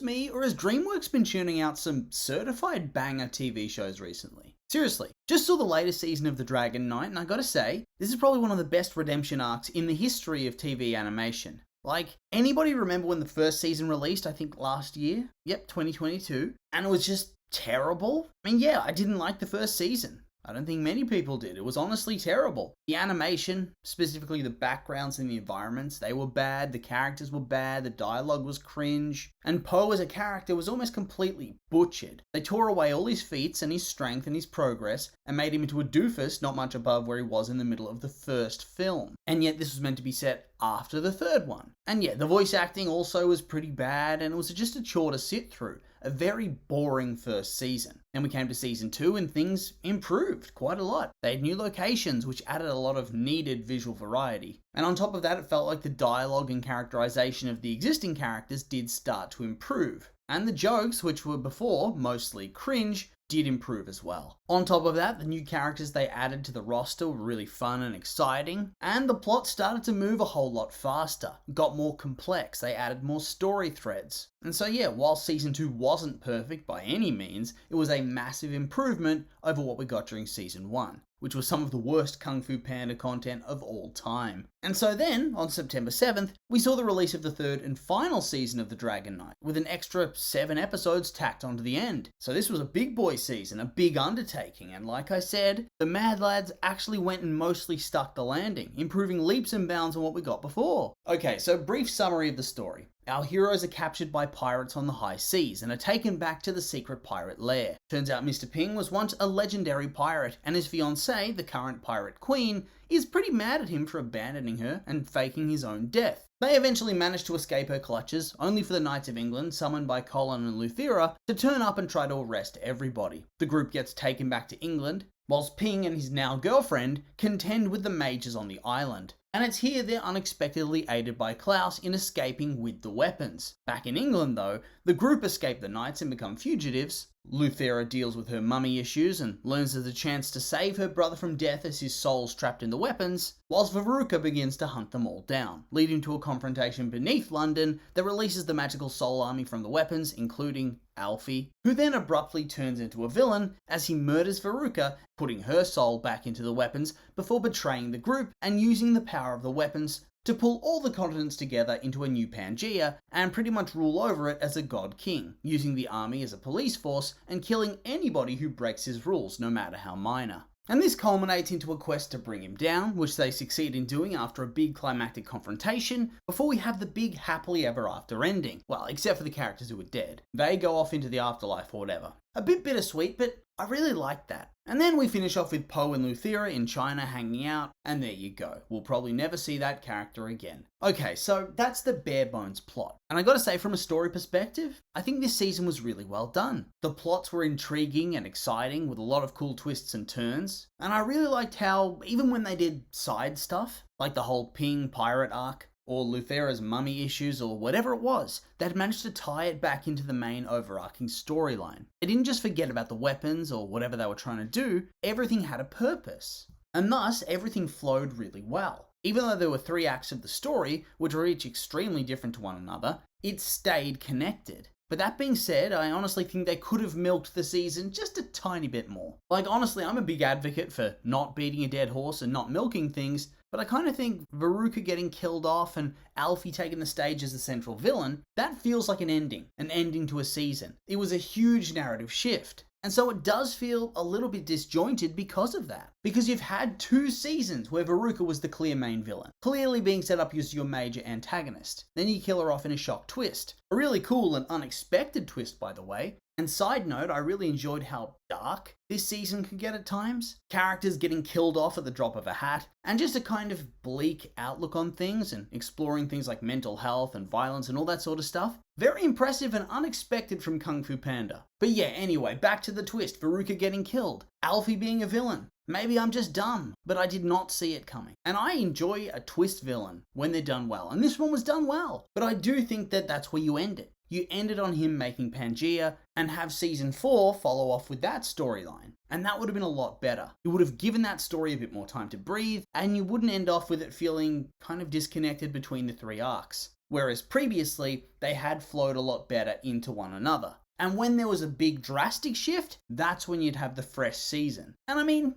just me, or has Dreamworks been tuning out some certified banger TV shows recently? Seriously, just saw the latest season of The Dragon Knight, and I gotta say, this is probably one of the best redemption arcs in the history of TV animation. Like, anybody remember when the first season released, I think last year? Yep, 2022. And it was just terrible? I mean, yeah, I didn't like the first season. I don't think many people did. It was honestly terrible. The animation, specifically the backgrounds and the environments, they were bad, the characters were bad, the dialogue was cringe, and Poe as a character was almost completely butchered. They tore away all his feats and his strength and his progress and made him into a doofus not much above where he was in the middle of the first film. And yet this was meant to be set after the third one. And yeah, the voice acting also was pretty bad, and it was just a chore to sit through. A very boring first season. Then we came to season 2 and things improved quite a lot. They had new locations which added a lot of needed visual variety. And on top of that, it felt like the dialogue and characterization of the existing characters did start to improve. And the jokes, which were before mostly cringe, did improve as well. On top of that, the new characters they added to the roster were really fun and exciting, and the plot started to move a whole lot faster, got more complex, they added more story threads. And so yeah, while season 2 wasn't perfect by any means, it was a massive improvement over what we got during season 1, which was some of the worst Kung Fu Panda content of all time. And so then, on September 7th, we saw the release of the third and final season of The Dragon Knight, with an extra 7 episodes tacked onto the end. So this was a big boy season, a big undertaking, and like I said, the Mad Lads actually went and mostly stuck the landing, improving leaps and bounds on what we got before. Okay, so brief summary of the story. Our heroes are captured by pirates on the high seas and are taken back to the secret pirate lair. Turns out Mr. Ping was once a legendary pirate, and his fiancée, the current pirate queen, is pretty mad at him for abandoning her and faking his own death. They eventually manage to escape her clutches, only for the Knights of England, summoned by Colin and Luthera, to turn up and try to arrest everybody. The group gets taken back to England, whilst Ping and his now girlfriend contend with the mages on the island. And it's here they're unexpectedly aided by Klaus in escaping with the weapons. Back in England though, the group escape the knights and become fugitives. Luthera deals with her mummy issues and learns there's a chance to save her brother from death as his soul's trapped in the weapons, whilst Veruca begins to hunt them all down, leading to a confrontation beneath London that releases the magical soul army from the weapons, including Alfie, who then abruptly turns into a villain as he murders Veruca, putting her soul back into the weapons before betraying the group and using the power of the weapons to pull all the continents together into a new Pangaea and pretty much rule over it as a god king, using the army as a police force and killing anybody who breaks his rules, no matter how minor. And this culminates into a quest to bring him down, which they succeed in doing after a big climactic confrontation, before we have the big happily ever after ending. Well, except for the characters who are dead. They go off into the afterlife or whatever. A bit bittersweet, but I really like that. And then we finish off with Poe and Luthera in China hanging out, and there you go. We'll probably never see that character again. Okay, so that's the bare bones plot. And I gotta say, from a story perspective, I think this season was really well done. The plots were intriguing and exciting with a lot of cool twists and turns. And I really liked how, even when they did side stuff, like the whole Ping pirate arc, or Luthera's mummy issues, or whatever it was, they'd managed to tie it back into the main overarching storyline. They didn't just forget about the weapons or whatever they were trying to do, everything had a purpose. And thus, everything flowed really well. Even though there were 3 acts of the story, which were each extremely different to one another, it stayed connected. But that being said, I honestly think they could have milked the season just a tiny bit more. Like honestly, I'm a big advocate for not beating a dead horse and not milking things, but I kind of think Veruca getting killed off and Alfie taking the stage as the central villain, that feels like an ending to a season. It was a huge narrative shift. And so it does feel a little bit disjointed because of that. Because you've had 2 seasons where Veruca was the clear main villain, clearly being set up as your major antagonist. Then you kill her off in a shock twist. A really cool and unexpected twist, by the way. And side note, I really enjoyed how dark this season could get at times. Characters getting killed off at the drop of a hat, and just a kind of bleak outlook on things and exploring things like mental health and violence and all that sort of stuff. Very impressive and unexpected from Kung Fu Panda. But yeah, anyway, back to the twist. Veruca getting killed. Alfie being a villain. Maybe I'm just dumb, but I did not see it coming. And I enjoy a twist villain when they're done well, and this one was done well. But I do think that that's where you end it. You end it on him making Pangaea and have season 4 follow off with that storyline. And that would have been a lot better. You would have given that story a bit more time to breathe, and you wouldn't end off with it feeling kind of disconnected between the 3 arcs. whereas previously they had flowed a lot better into one another. And when there was a big drastic shift, that's when you'd have the fresh season. And I mean,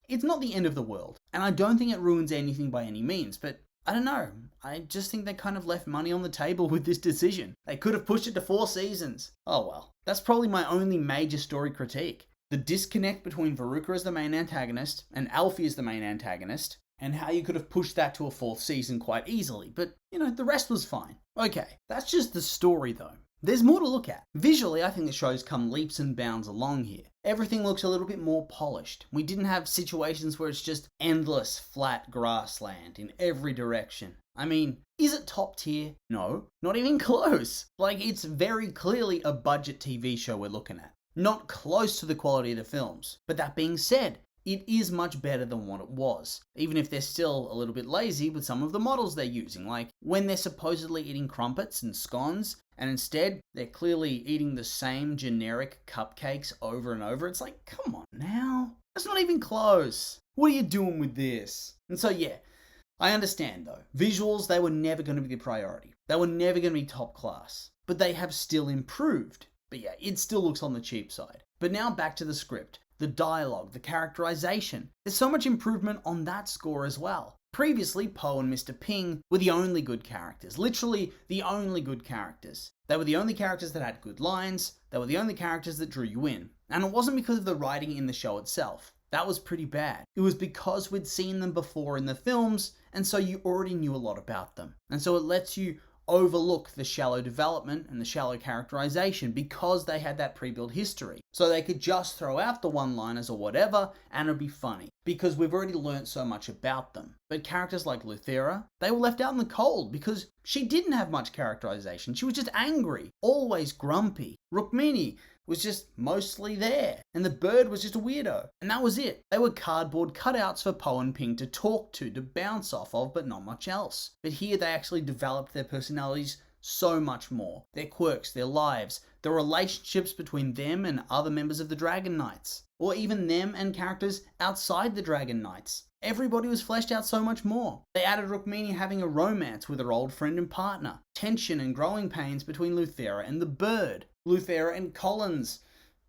it's not the end of the world. And I don't think it ruins anything by any means, but I don't know. I just think they kind of left money on the table with this decision. They could have pushed it to 4 seasons. Oh well. That's probably my only major story critique. The disconnect between Veruca as the main antagonist and Alfie as the main antagonist, and how you could have pushed that to a 4th season quite easily, but, the rest was fine. Okay, that's just the story though. There's more to look at. Visually, I think the show's come leaps and bounds along here. Everything looks a little bit more polished. We didn't have situations where it's just endless flat grassland in every direction. I mean, is it top tier? No, not even close. Like, it's very clearly a budget TV show we're looking at. Not close to the quality of the films. But that being said, it is much better than what it was, even if they're still a little bit lazy with some of the models they're using, like when they're supposedly eating crumpets and scones, and instead they're clearly eating the same generic cupcakes over and over. It's like, come on now, that's not even close. What are you doing with this? And so yeah, I understand though, visuals, they were never going to be the priority. They were never going to be top class, but they have still improved. But yeah, it still looks on the cheap side. But now back to the script. The dialogue, the characterization. There's so much improvement on that score as well. Previously, Poe and Mr. Ping were the only good characters. Literally, the only good characters. They were the only characters that had good lines. They were the only characters that drew you in. And it wasn't because of the writing in the show itself. That was pretty bad. It was because we'd seen them before in the films, and so you already knew a lot about them. And so it lets you overlook the shallow development and the shallow characterization because they had that pre-built history. So they could just throw out the one-liners or whatever and it'd be funny because we've already learnt so much about them. But characters like Luthera, they were left out in the cold because she didn't have much characterization. She was just angry, always grumpy. Rukmini was just mostly there, and the bird was just a weirdo. And that was it. They were cardboard cutouts for Poe and Ping to talk to bounce off of, but not much else. But here they actually developed their personalities so much more. Their quirks, their lives, the relationships between them and other members of the Dragon Knights, or even them and characters outside the Dragon Knights. Everybody was fleshed out so much more. They added Rukmini having a romance with her old friend and partner, tension and growing pains between Luthera and the bird, Luthera and Collins,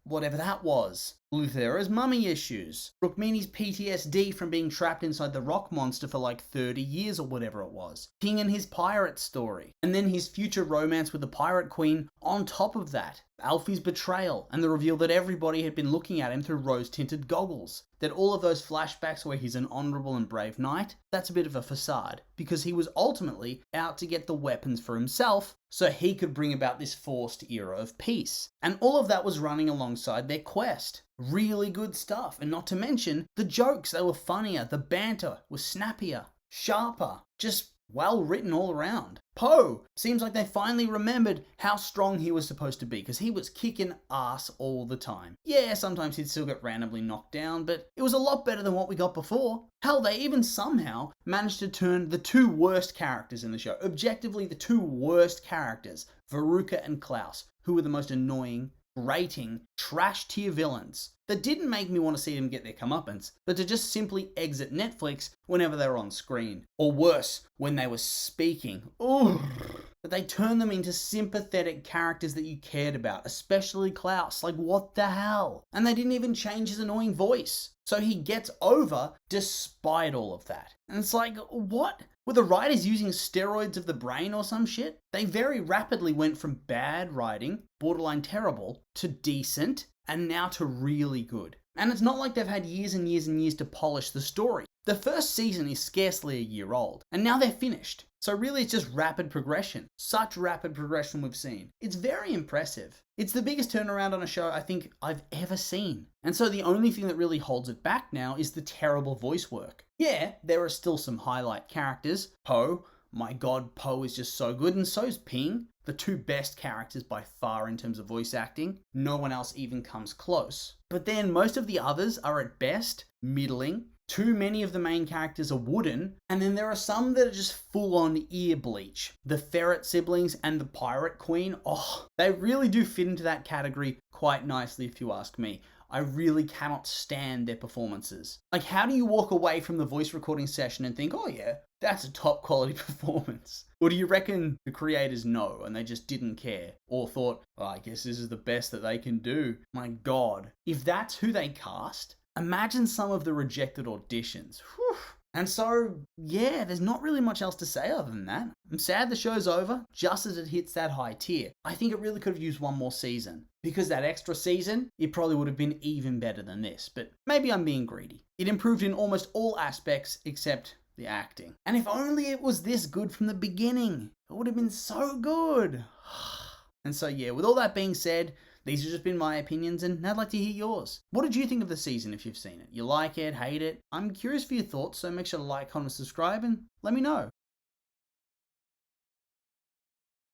whatever that was, Luthera's mummy issues, Rukmini's PTSD from being trapped inside the rock monster for like 30 years or whatever it was, King and his pirate story, and then his future romance with the pirate queen on top of that, Alfie's betrayal, and the reveal that everybody had been looking at him through rose-tinted goggles, that all of those flashbacks where he's an honourable and brave knight, that's a bit of a facade, because he was ultimately out to get the weapons for himself so he could bring about this forced era of peace. And all of that was running alongside their quest. Really good stuff, and not to mention the jokes. They were funnier, the banter was snappier, sharper, just well written all around. Poe seems like they finally remembered how strong he was supposed to be, because he was kicking ass all the time. Yeah, sometimes he'd still get randomly knocked down, but it was a lot better than what we got before. Hell, they even somehow managed to turn the 2 worst characters in the show, objectively the 2 worst characters, Veruca and Klaus, who were the most annoying, grating, trash tier villains that didn't make me want to see them get their comeuppance, but to just simply exit Netflix whenever they were on screen. Or worse, when they were speaking. Ooh. But they turned them into sympathetic characters that you cared about, especially Klaus. Like, what the hell? And they didn't even change his annoying voice. So he gets over despite all of that. And it's like, what? Were the writers using steroids of the brain or some shit? They very rapidly went from bad writing, borderline terrible, to decent, and now to really good. And it's not like they've had years and years and years to polish the story. The first season is scarcely a year old, and now they're finished. So really it's just rapid progression. Such rapid progression we've seen. It's very impressive. It's the biggest turnaround on a show I think I've ever seen. And so the only thing that really holds it back now is the terrible voice work. Yeah, there are still some highlight characters. Poe, my god, Poe is just so good, and so's Ping. The 2 best characters by far in terms of voice acting. No one else even comes close. But then most of the others are at best middling. Too many of the main characters are wooden, and then there are some that are just full-on ear bleach. The ferret siblings and the pirate queen, they really do fit into that category quite nicely if you ask me. I really cannot stand their performances. Like, how do you walk away from the voice recording session and think, oh yeah, that's a top quality performance? Or do you reckon the creators know and they just didn't care? Or thought, oh, I guess this is the best that they can do? My God. If that's who they cast, imagine some of the rejected auditions. Whew. And so, yeah, there's not really much else to say other than that. I'm sad the show's over, just as it hits that high tier. I think it really could have used one more season. Because that extra season, it probably would have been even better than this, but maybe I'm being greedy. It improved in almost all aspects except the acting. And if only it was this good from the beginning, it would have been so good. And so, yeah, with all that being said, these have just been my opinions, and I'd like to hear yours. What did you think of the season if you've seen it? You like it, hate it? I'm curious for your thoughts, so make sure to like, comment, subscribe, and let me know.